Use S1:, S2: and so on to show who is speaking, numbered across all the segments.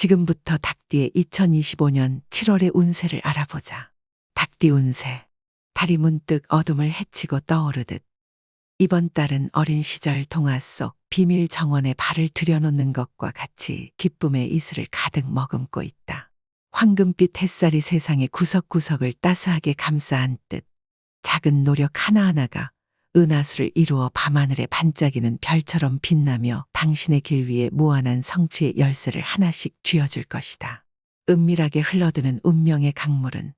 S1: 지금부터 닭띠의 2025년 7월의 운세를 알아보자. 닭띠 운세. 달이 문득 어둠을 헤치고 떠오르듯 이번 달은 어린 시절 동화 속 비밀 정원에 발을 들여놓는 것과 같이 기쁨의 이슬을 가득 머금고 있다. 황금빛 햇살이 세상의 구석구석을 따스하게 감싸 안듯 작은 노력 하나하나가 은하수를 이루어 밤하늘에 반짝이는 별처럼 빛나며 당신의 길 위에 무한한 성취의 열쇠를 하나씩 쥐어줄 것이다. 은밀하게 흘러드는 운명의 강물은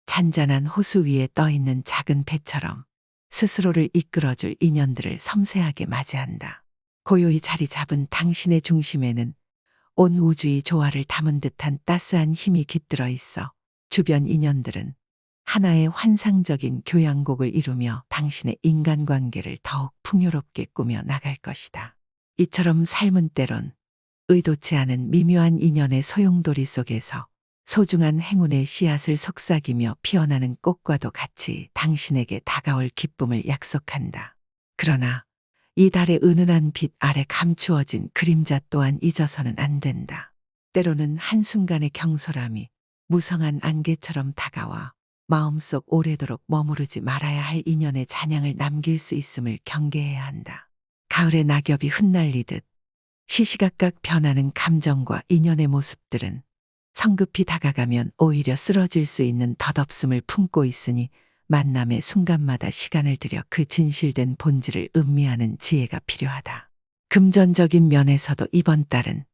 S1: 잔잔한 호수 위에 떠있는 작은 배처럼 스스로를 이끌어줄 인연들을 섬세하게 맞이한다. 고요히 자리 잡은 당신의 중심에는 온 우주의 조화를 담은 듯한 따스한 힘이 깃들어 있어 주변 인연들은 하나의 환상적인 교향곡을 이루며 당신의 인간관계를 더욱 풍요롭게 꾸며 나갈 것이다. 이처럼 삶은 때론 의도치 않은 미묘한 인연의 소용돌이 속에서 소중한 행운의 씨앗을 속삭이며 피어나는 꽃과도 같이 당신에게 다가올 기쁨을 약속한다. 그러나 이 달의 은은한 빛 아래 감추어진 그림자 또한 잊어서는 안 된다. 때로는 한순간의 경솔함이 무성한 안개처럼 다가와 마음속 오래도록 머무르지 말아야 할 인연의 잔향을 남길 수 있음을 경계해야 한다. 가을의 낙엽이 흩날리듯 시시각각 변하는 감정과 인연의 모습들은 성급히 다가가면 오히려 쓰러질 수 있는 덧없음을 품고 있으니 만남의 순간마다 시간을 들여 그 진실된 본질을 음미하는 지혜가 필요하다. 금전적인 면에서도 이번 달은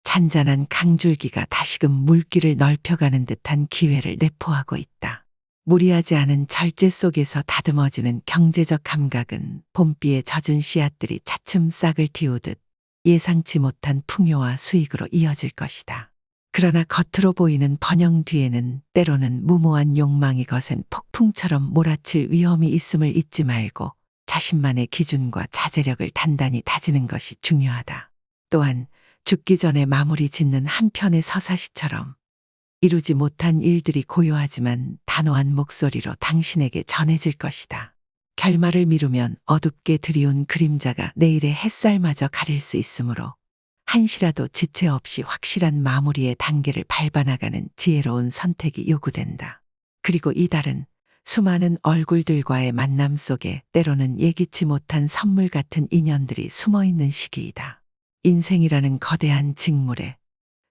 S1: 잔잔한 강줄기가 다시금 물길을 넓혀가는 듯한 기회를 내포하고 있다. 무리하지 않은 절제 속에서 다듬어지는 경제적 감각은 봄비에 젖은 씨앗들이 차츰 싹을 틔우듯 예상치 못한 풍요와 수익으로 이어질 것이다. 그러나 겉으로 보이는 번영 뒤에는 때로는 무모한 욕망이 거센 폭풍처럼 몰아칠 위험이 있음을 잊지 말고 자신만의 기준과 자제력을 단단히 다지는 것이 중요하다. 또한 죽기 전에 마무리 짓는 한 편의 서사시처럼 이루지 못한 일들이 고요하지만 단호한 목소리로 당신에게 전해질 것이다. 결말을 미루면 어둡게 드리운 그림자가 내일의 햇살마저 가릴 수 있으므로 한시라도 지체 없이 확실한 마무리의 단계를 밟아나가는 지혜로운 선택이 요구된다. 그리고 이 달은 수많은 얼굴들과의 만남 속에 때로는 예기치 못한 선물 같은 인연들이 숨어있는 시기이다. 인생이라는 거대한 직물에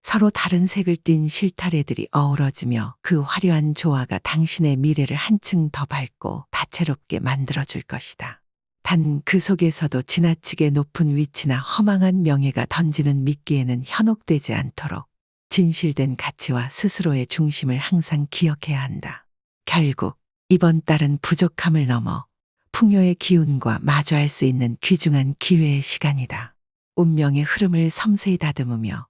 S1: 서로 다른 색을 띤 실타래들이 어우러지며 그 화려한 조화가 당신의 미래를 한층 더 밝고 다채롭게 만들어줄 것이다. 단 그 속에서도 지나치게 높은 위치나 허망한 명예가 던지는 미끼에는 현혹되지 않도록 진실된 가치와 스스로의 중심을 항상 기억해야 한다. 결국 이번 달은 부족함을 넘어 풍요의 기운과 마주할 수 있는 귀중한 기회의 시간이다. 운명의 흐름을 섬세히 다듬으며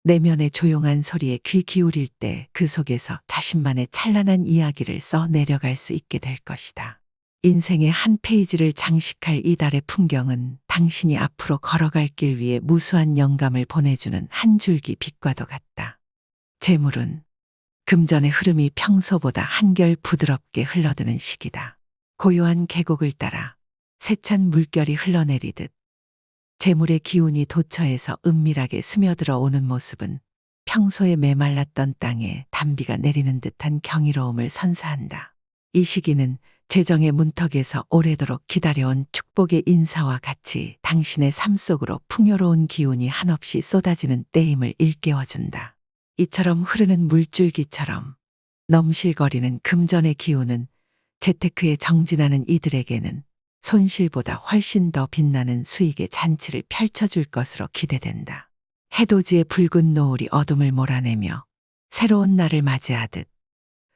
S1: 내면의 조용한 소리에 귀 기울일 때 그 속에서 자신만의 찬란한 이야기를 써 내려갈 수 있게 될 것이다. 인생의 한 페이지를 장식할 이 달의 풍경은 당신이 앞으로 걸어갈 길 위에 무수한 영감을 보내주는 한 줄기 빛과도 같다. 재물은 금전의 흐름이 평소보다 한결 부드럽게 흘러드는 시기다. 고요한 계곡을 따라 세찬 물결이 흘러내리듯 재물의 기운이 도처에서 은밀하게 스며들어 오는 모습은 평소에 메말랐던 땅에 단비가 내리는 듯한 경이로움을 선사한다. 이 시기는 재정의 문턱에서 오래도록 기다려온 축복의 인사와 같이 당신의 삶 속으로 풍요로운 기운이 한없이 쏟아지는 때임을 일깨워준다. 이처럼 흐르는 물줄기처럼 넘실거리는 금전의 기운은 재테크에 정진하는 이들에게는 손실보다 훨씬 더 빛나는 수익의 잔치를 펼쳐줄 것으로 기대된다. 해돋이의 붉은 노을이 어둠을 몰아내며 새로운 날을 맞이하듯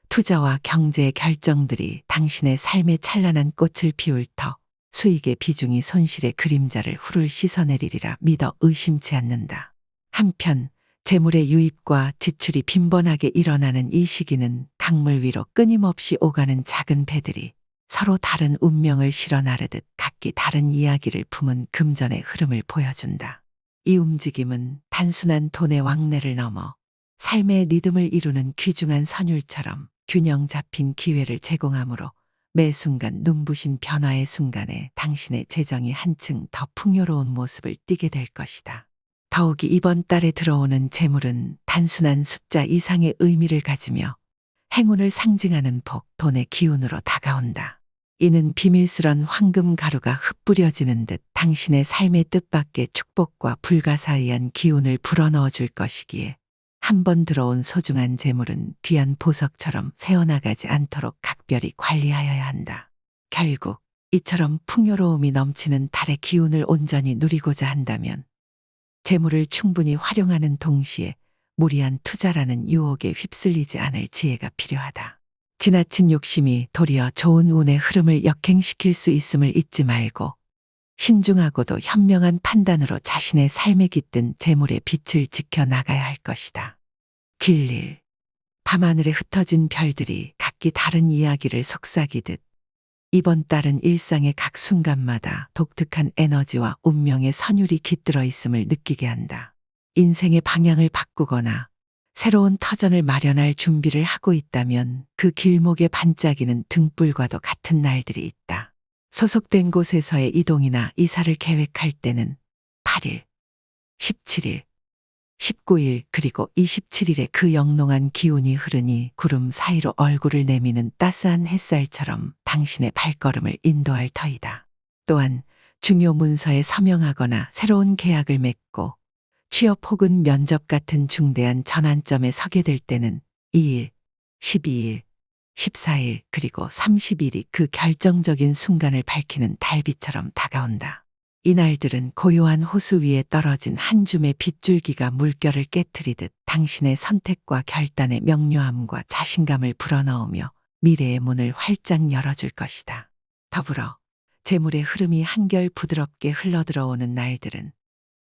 S1: 투자와 경제의 결정들이 당신의 삶의 찬란한 꽃을 피울 터 수익의 비중이 손실의 그림자를 훌훌 씻어내리리라 믿어 의심치 않는다. 한편 재물의 유입과 지출이 빈번하게 일어나는 이 시기는 강물 위로 끊임없이 오가는 작은 배들이 서로 다른 운명을 실어 나르듯 각기 다른 이야기를 품은 금전의 흐름을 보여준다. 이 움직임은 단순한 돈의 왕래를 넘어 삶의 리듬을 이루는 귀중한 선율처럼 균형 잡힌 기회를 제공하므로 매 순간 눈부신 변화의 순간에 당신의 재정이 한층 더 풍요로운 모습을 띠게 될 것이다. 더욱이 이번 달에 들어오는 재물은 단순한 숫자 이상의 의미를 가지며 행운을 상징하는 복, 돈의 기운으로 다가온다. 이는 비밀스런 황금 가루가 흩뿌려지는 듯 당신의 삶의 뜻밖의 축복과 불가사의한 기운을 불어넣어 줄 것이기에 한 번 들어온 소중한 재물은 귀한 보석처럼 새어나가지 않도록 각별히 관리하여야 한다. 결국 이처럼 풍요로움이 넘치는 달의 기운을 온전히 누리고자 한다면 재물을 충분히 활용하는 동시에 무리한 투자라는 유혹에 휩쓸리지 않을 지혜가 필요하다. 지나친 욕심이 도리어 좋은 운의 흐름을 역행시킬 수 있음을 잊지 말고 신중하고도 현명한 판단으로 자신의 삶에 깃든 재물의 빛을 지켜나가야 할 것이다. 길일, 밤하늘에 흩어진 별들이 각기 다른 이야기를 속삭이듯 이번 달은 일상의 각 순간마다 독특한 에너지와 운명의 선율이 깃들어 있음을 느끼게 한다. 인생의 방향을 바꾸거나 새로운 터전을 마련할 준비를 하고 있다면 그 길목에 반짝이는 등불과도 같은 날들이 있다. 소속된 곳에서의 이동이나 이사를 계획할 때는 8일, 17일, 19일 그리고 27일에 그 영롱한 기운이 흐르니 구름 사이로 얼굴을 내미는 따스한 햇살처럼 당신의 발걸음을 인도할 터이다. 또한 중요 문서에 서명하거나 새로운 계약을 맺고 취업 혹은 면접 같은 중대한 전환점에 서게 될 때는 2일, 12일, 14일 그리고 30일이 그 결정적인 순간을 밝히는 달빛처럼 다가온다. 이날들은 고요한 호수 위에 떨어진 한 줌의 빗줄기가 물결을 깨트리듯 당신의 선택과 결단의 명료함과 자신감을 불어넣으며 미래의 문을 활짝 열어줄 것이다. 더불어 재물의 흐름이 한결 부드럽게 흘러들어오는 날들은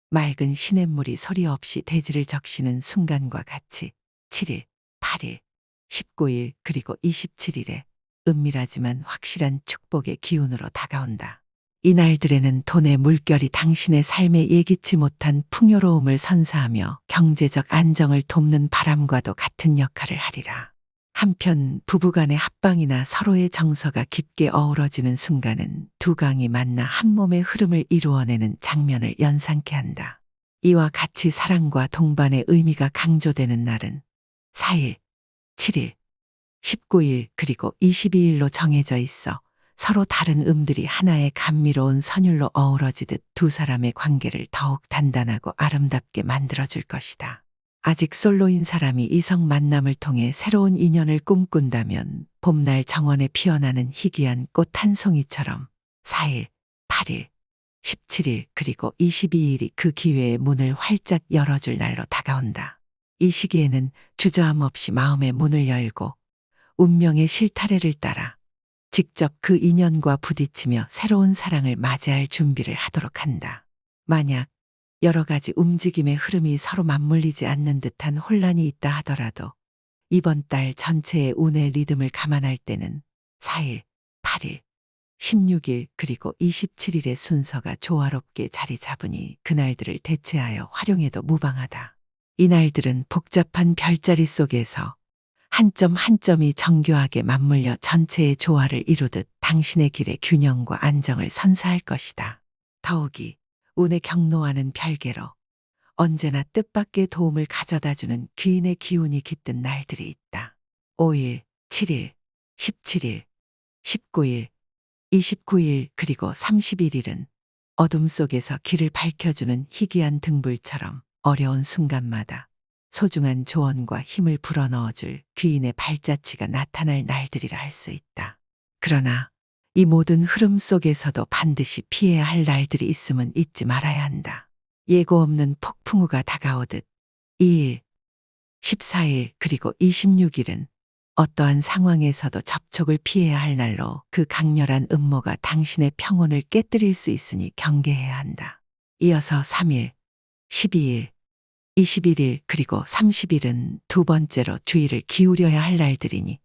S1: 맑은 시냇물이 소리 없이 대지를 적시는 순간과 같이 7일, 8일, 19일 그리고 27일에 은밀하지만 확실한 축복의 기운으로 다가온다. 이날들에는 돈의 물결이 당신의 삶에 예기치 못한 풍요로움을 선사하며 경제적 안정을 돕는 바람과도 같은 역할을 하리라. 한편 부부간의 합방이나 서로의 정서가 깊게 어우러지는 순간은 두 강이 만나 한 몸의 흐름을 이루어내는 장면을 연상케 한다. 이와 같이 사랑과 동반의 의미가 강조되는 날은 4일, 7일, 19일 그리고 22일로 정해져 있어 서로 다른 음들이 하나의 감미로운 선율로 어우러지듯 두 사람의 관계를 더욱 단단하고 아름답게 만들어줄 것이다. 아직 솔로인 사람이 이성 만남을 통해 새로운 인연을 꿈꾼다면 봄날 정원에 피어나는 희귀한 꽃 한 송이처럼 4일, 8일, 17일 그리고 22일이 그 기회의 문을 활짝 열어줄 날로 다가온다. 이 시기에는 주저함 없이 마음의 문을 열고 운명의 실타래를 따라 직접 그 인연과 부딪히며 새로운 사랑을 맞이할 준비를 하도록 한다. 만약 여러 가지 움직임의 흐름이 서로 맞물리지 않는 듯한 혼란이 있다 하더라도 이번 달 전체의 운의 리듬을 감안할 때는 4일, 8일, 16일 그리고 27일의 순서가 조화롭게 자리 잡으니 그날들을 대체하여 활용해도 무방하다. 이날들은 복잡한 별자리 속에서 한 점 한 점이 정교하게 맞물려 전체의 조화를 이루듯 당신의 길에 균형과 안정을 선사할 것이다. 더욱이 운의 경로와는 별개로 언제나 뜻밖의 도움을 가져다주는 귀인의 기운이 깃든 날들이 있다. 5일, 7일, 17일, 19일, 29일 그리고 31일은 어둠 속에서 길을 밝혀주는 희귀한 등불처럼 어려운 순간마다 소중한 조언과 힘을 불어넣어줄 귀인의 발자취가 나타날 날들이라 할 수 있다. 그러나 이 모든 흐름 속에서도 반드시 피해야 할 날들이 있음은 잊지 말아야 한다. 예고 없는 폭풍우가 다가오듯 2일, 14일 그리고 26일은 어떠한 상황에서도 접촉을 피해야 할 날로 그 강렬한 음모가 당신의 평온을 깨뜨릴 수 있으니 경계해야 한다. 이어서 3일, 12일, 21일 그리고 30일은 두 번째로 주의를 기울여야 할 날들이니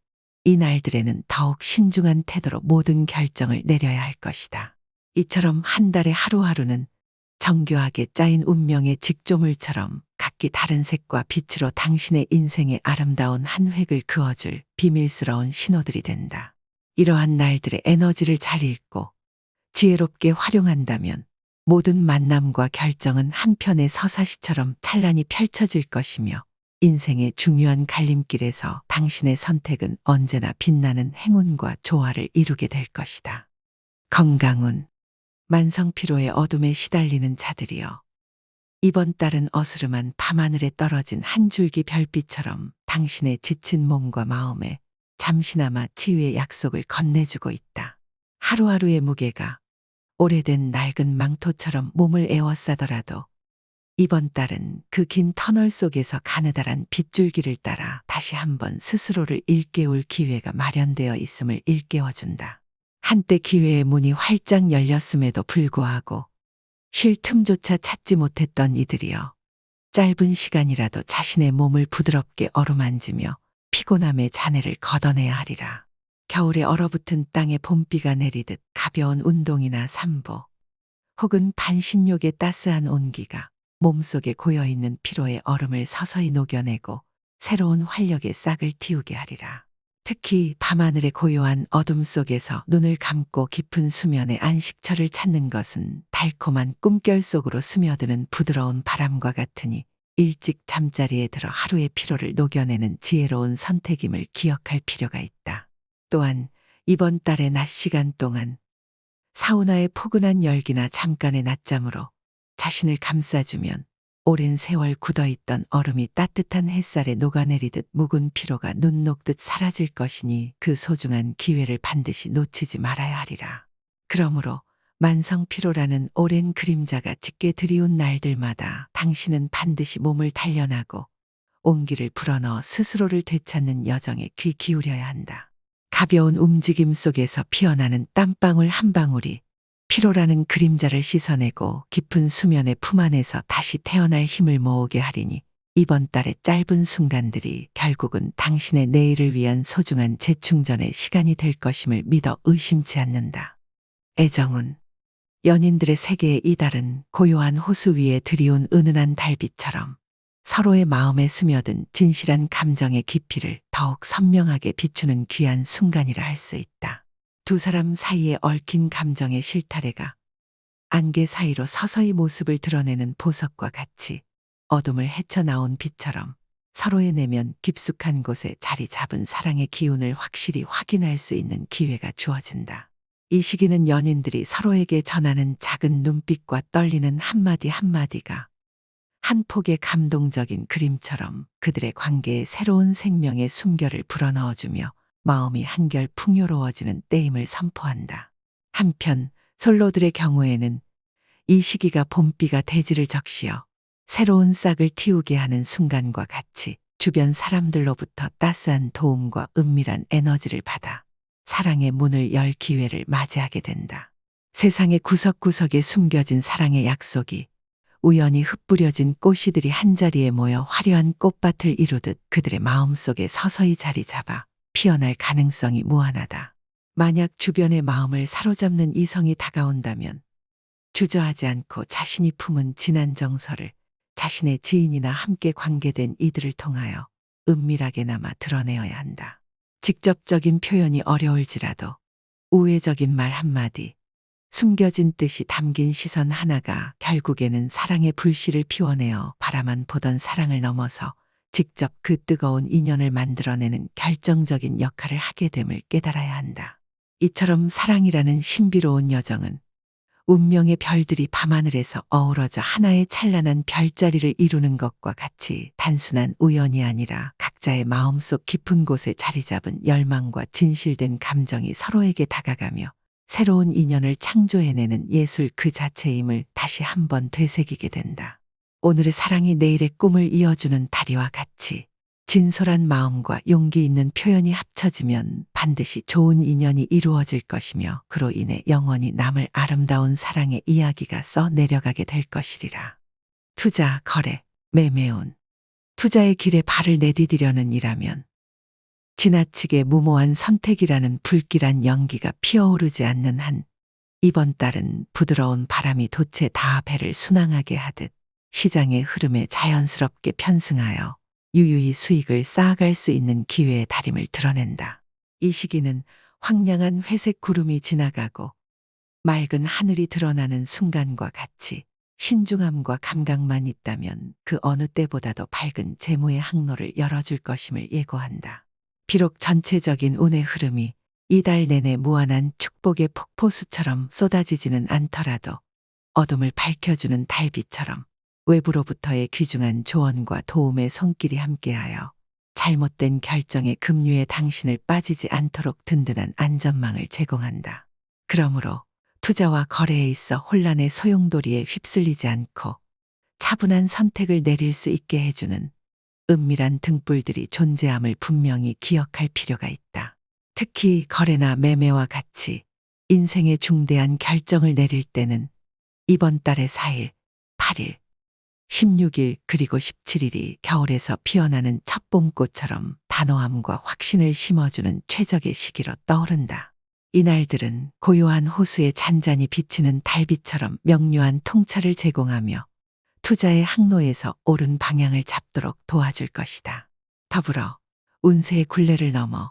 S1: 이 날들에는 더욱 신중한 태도로 모든 결정을 내려야 할 것이다. 이처럼 한 달의 하루하루는 정교하게 짜인 운명의 직조물처럼 각기 다른 색과 빛으로 당신의 인생의 아름다운 한 획을 그어줄 비밀스러운 신호들이 된다. 이러한 날들의 에너지를 잘 읽고 지혜롭게 활용한다면 모든 만남과 결정은 한편의 서사시처럼 찬란히 펼쳐질 것이며 인생의 중요한 갈림길에서 당신의 선택은 언제나 빛나는 행운과 조화를 이루게 될 것이다. 건강운. 만성피로의 어둠에 시달리는 자들이여. 이번 달은 어스름한 밤하늘에 떨어진 한 줄기 별빛처럼 당신의 지친 몸과 마음에 잠시나마 치유의 약속을 건네주고 있다. 하루하루의 무게가 오래된 낡은 망토처럼 몸을 에워싸더라도 이번 달은 그 긴 터널 속에서 가느다란 빗줄기를 따라 다시 한번 스스로를 일깨울 기회가 마련되어 있음을 일깨워준다. 한때 기회의 문이 활짝 열렸음에도 불구하고 쉴 틈조차 찾지 못했던 이들이여. 짧은 시간이라도 자신의 몸을 부드럽게 어루만지며 피곤함의 잔해를 걷어내야 하리라. 겨울에 얼어붙은 땅에 봄비가 내리듯 가벼운 운동이나 산보 혹은 반신욕의 따스한 온기가 몸속에 고여있는 피로의 얼음을 서서히 녹여내고 새로운 활력의 싹을 틔우게 하리라. 특히 밤하늘의 고요한 어둠 속에서 눈을 감고 깊은 수면의 안식처를 찾는 것은 달콤한 꿈결 속으로 스며드는 부드러운 바람과 같으니 일찍 잠자리에 들어 하루의 피로를 녹여내는 지혜로운 선택임을 기억할 필요가 있다. 또한 이번 달의 낮 시간 동안 사우나의 포근한 열기나 잠깐의 낮잠으로 자신을 감싸주면 오랜 세월 굳어있던 얼음이 따뜻한 햇살에 녹아내리듯 묵은 피로가 눈 녹듯 사라질 것이니 그 소중한 기회를 반드시 놓치지 말아야 하리라. 그러므로 만성피로라는 오랜 그림자가 짙게 드리운 날들마다 당신은 반드시 몸을 단련하고 온기를 불어넣어 스스로를 되찾는 여정에 귀 기울여야 한다. 가벼운 움직임 속에서 피어나는 땀방울 한 방울이 피로라는 그림자를 씻어내고 깊은 수면의 품 안에서 다시 태어날 힘을 모으게 하리니 이번 달의 짧은 순간들이 결국은 당신의 내일을 위한 소중한 재충전의 시간이 될 것임을 믿어 의심치 않는다. 애정운. 연인들의 세계의 이 달은 고요한 호수 위에 드리운 은은한 달빛처럼 서로의 마음에 스며든 진실한 감정의 깊이를 더욱 선명하게 비추는 귀한 순간이라 할 수 있다. 두 사람 사이에 얽힌 감정의 실타래가 안개 사이로 서서히 모습을 드러내는 보석과 같이 어둠을 헤쳐나온 빛처럼 서로의 내면 깊숙한 곳에 자리 잡은 사랑의 기운을 확실히 확인할 수 있는 기회가 주어진다. 이 시기는 연인들이 서로에게 전하는 작은 눈빛과 떨리는 한마디 한마디가 한 폭의 감동적인 그림처럼 그들의 관계에 새로운 생명의 숨결을 불어넣어주며 마음이 한결 풍요로워지는 때임을 선포한다. 한편 솔로들의 경우에는 이 시기가 봄비가 대지를 적시어 새로운 싹을 틔우게 하는 순간과 같이 주변 사람들로부터 따스한 도움과 은밀한 에너지를 받아 사랑의 문을 열 기회를 맞이하게 된다. 세상의 구석구석에 숨겨진 사랑의 약속이 우연히 흩뿌려진 꽃이들이 한자리에 모여 화려한 꽃밭을 이루듯 그들의 마음속에 서서히 자리 잡아 피어날 가능성이 무한하다. 만약 주변의 마음을 사로잡는 이성이 다가온다면 주저하지 않고 자신이 품은 진한 정서를 자신의 지인이나 함께 관계된 이들을 통하여 은밀하게나마 드러내어야 한다. 직접적인 표현이 어려울지라도 우회적인 말 한마디, 숨겨진 뜻이 담긴 시선 하나가 결국에는 사랑의 불씨를 피워내어 바라만 보던 사랑을 넘어서 직접 그 뜨거운 인연을 만들어내는 결정적인 역할을 하게 됨을 깨달아야 한다. 이처럼 사랑이라는 신비로운 여정은 운명의 별들이 밤하늘에서 어우러져 하나의 찬란한 별자리를 이루는 것과 같이 단순한 우연이 아니라 각자의 마음속 깊은 곳에 자리 잡은 열망과 진실된 감정이 서로에게 다가가며 새로운 인연을 창조해내는 예술 그 자체임을 다시 한번 되새기게 된다. 오늘의 사랑이 내일의 꿈을 이어주는 다리와 같이 진솔한 마음과 용기 있는 표현이 합쳐지면 반드시 좋은 인연이 이루어질 것이며 그로 인해 영원히 남을 아름다운 사랑의 이야기가 써 내려가게 될 것이리라. 투자, 거래, 매매운. 투자의 길에 발을 내디디려는 이라면 지나치게 무모한 선택이라는 불길한 연기가 피어오르지 않는 한 이번 달은 부드러운 바람이 돛에 닿아 배를 순항하게 하듯 시장의 흐름에 자연스럽게 편승하여 유유히 수익을 쌓아갈 수 있는 기회의 다림을 드러낸다. 이 시기는 황량한 회색 구름이 지나가고 맑은 하늘이 드러나는 순간과 같이 신중함과 감각만 있다면 그 어느 때보다도 밝은 재무의 항로를 열어줄 것임을 예고한다. 비록 전체적인 운의 흐름이 이달 내내 무한한 축복의 폭포수처럼 쏟아지지는 않더라도 어둠을 밝혀주는 달빛처럼 외부로부터의 귀중한 조언과 도움의 손길이 함께하여 잘못된 결정의 급류에 당신을 빠지지 않도록 든든한 안전망을 제공한다. 그러므로 투자와 거래에 있어 혼란의 소용돌이에 휩쓸리지 않고 차분한 선택을 내릴 수 있게 해주는 은밀한 등불들이 존재함을 분명히 기억할 필요가 있다. 특히 거래나 매매와 같이 인생의 중대한 결정을 내릴 때는 이번 달의 4일, 8일, 16일 그리고 17일이 겨울에서 피어나는 첫 봄꽃처럼 단호함과 확신을 심어주는 최적의 시기로 떠오른다. 이날들은 고요한 호수에 잔잔히 비치는 달빛처럼 명료한 통찰을 제공하며 투자의 항로에서 옳은 방향을 잡도록 도와줄 것이다. 더불어 운세의 굴레를 넘어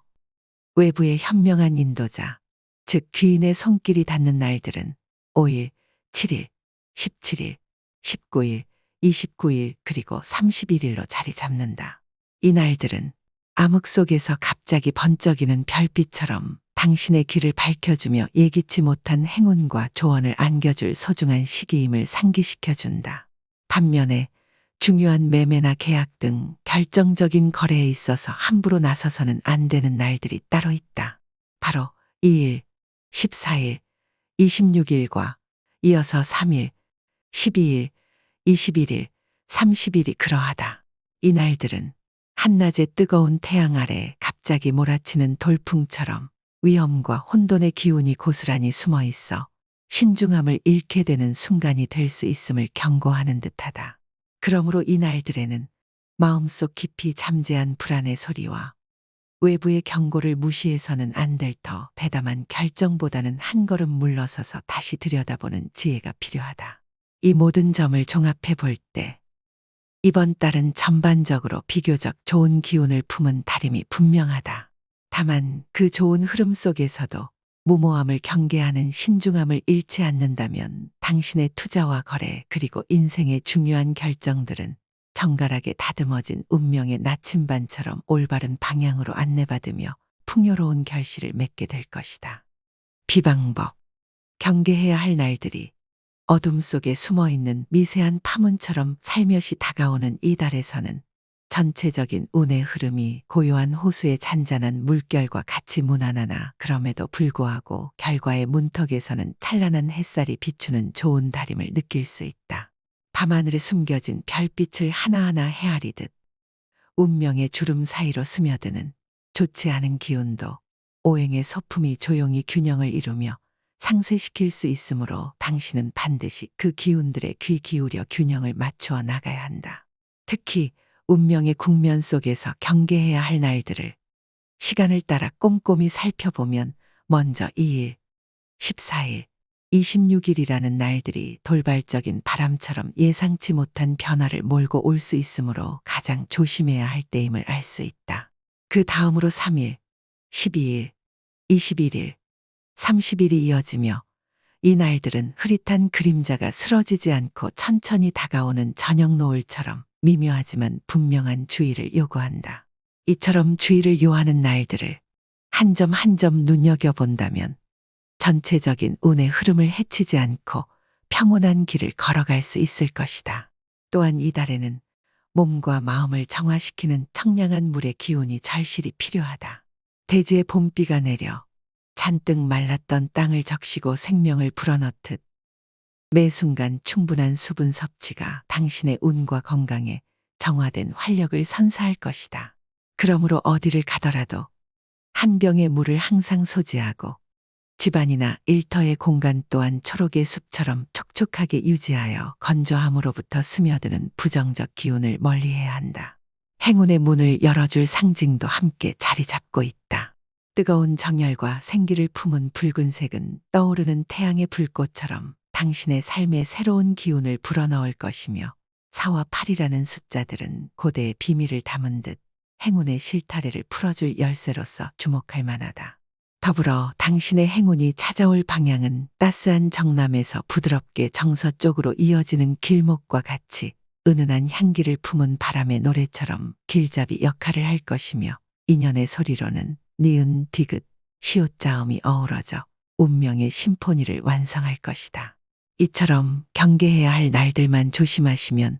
S1: 외부의 현명한 인도자, 즉 귀인의 손길이 닿는 날들은 5일, 7일, 17일, 19일, 29일 그리고 31일로 자리 잡는다. 이 날들은 암흑 속에서 갑자기 번쩍이는 별빛처럼 당신의 길을 밝혀주며 예기치 못한 행운과 조언을 안겨줄 소중한 시기임을 상기시켜준다. 반면에 중요한 매매나 계약 등 결정적인 거래에 있어서 함부로 나서서는 안 되는 날들이 따로 있다. 바로 2일, 14일, 26일과 이어서 3일, 12일, 21일, 30일이 그러하다. 이 날들은 한낮의 뜨거운 태양 아래 갑자기 몰아치는 돌풍처럼 위험과 혼돈의 기운이 고스란히 숨어 있어 신중함을 잃게 되는 순간이 될 수 있음을 경고하는 듯하다. 그러므로 이 날들에는 마음속 깊이 잠재한 불안의 소리와 외부의 경고를 무시해서는 안 될 더 대담한 결정보다는 한 걸음 물러서서 다시 들여다보는 지혜가 필요하다. 이 모든 점을 종합해 볼 때 이번 달은 전반적으로 비교적 좋은 기운을 품은 달임이 분명하다. 다만 그 좋은 흐름 속에서도 무모함을 경계하는 신중함을 잃지 않는다면 당신의 투자와 거래 그리고 인생의 중요한 결정들은 정갈하게 다듬어진 운명의 나침반처럼 올바른 방향으로 안내받으며 풍요로운 결실을 맺게 될 것이다. 비방법. 경계해야 할 날들이 어둠 속에 숨어있는 미세한 파문처럼 살며시 다가오는 이 달에서는 전체적인 운의 흐름이 고요한 호수의 잔잔한 물결과 같이 무난하나 그럼에도 불구하고 결과의 문턱에서는 찬란한 햇살이 비추는 좋은 달임을 느낄 수 있다. 밤하늘에 숨겨진 별빛을 하나하나 헤아리듯 운명의 주름 사이로 스며드는 좋지 않은 기운도 오행의 소품이 조용히 균형을 이루며 상쇄시킬 수 있으므로 당신은 반드시 그 기운들에 귀 기울여 균형을 맞추어 나가야 한다. 특히 운명의 국면 속에서 경계해야 할 날들을 시간을 따라 꼼꼼히 살펴보면 먼저 2일, 14일, 26일이라는 날들이 돌발적인 바람처럼 예상치 못한 변화를 몰고 올 수 있으므로 가장 조심해야 할 때임을 알 수 있다. 그 다음으로 3일, 12일, 21일, 30일이 이어지며 이 날들은 흐릿한 그림자가 쓰러지지 않고 천천히 다가오는 저녁 노을처럼 미묘하지만 분명한 주의를 요구한다. 이처럼 주의를 요하는 날들을 한 점 한 점 눈여겨본다면 전체적인 운의 흐름을 해치지 않고 평온한 길을 걸어갈 수 있을 것이다. 또한 이 달에는 몸과 마음을 정화시키는 청량한 물의 기운이 절실히 필요하다. 대지에 봄비가 내려 잔뜩 말랐던 땅을 적시고 생명을 불어넣듯 매 순간 충분한 수분 섭취가 당신의 운과 건강에 정화된 활력을 선사할 것이다. 그러므로 어디를 가더라도 한 병의 물을 항상 소지하고 집안이나 일터의 공간 또한 초록의 숲처럼 촉촉하게 유지하여 건조함으로부터 스며드는 부정적 기운을 멀리해야 한다. 행운의 문을 열어줄 상징도 함께 자리 잡고 있다. 뜨거운 정열과 생기를 품은 붉은색은 떠오르는 태양의 불꽃처럼 당신의 삶에 새로운 기운을 불어넣을 것이며 4와 8이라는 숫자들은 고대의 비밀을 담은 듯 행운의 실타래를 풀어줄 열쇠로서 주목할 만하다. 더불어 당신의 행운이 찾아올 방향은 따스한 정남에서 부드럽게 정서쪽으로 이어지는 길목과 같이 은은한 향기를 품은 바람의 노래처럼 길잡이 역할을 할 것이며 인연의 소리로는 니은, 디귿, 시옷자음이 어우러져 운명의 심포니를 완성할 것이다. 이처럼 경계해야 할 날들만 조심하시면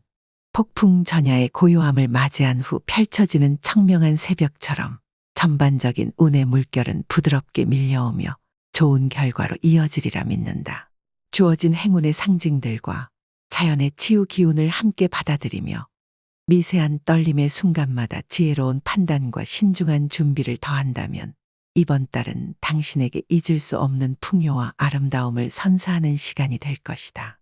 S1: 폭풍 전야의 고요함을 맞이한 후 펼쳐지는 청명한 새벽처럼 전반적인 운의 물결은 부드럽게 밀려오며 좋은 결과로 이어지리라 믿는다. 주어진 행운의 상징들과 자연의 치유 기운을 함께 받아들이며 미세한 떨림의 순간마다 지혜로운 판단과 신중한 준비를 더한다면 이번 달은 당신에게 잊을 수 없는 풍요와 아름다움을 선사하는 시간이 될 것이다.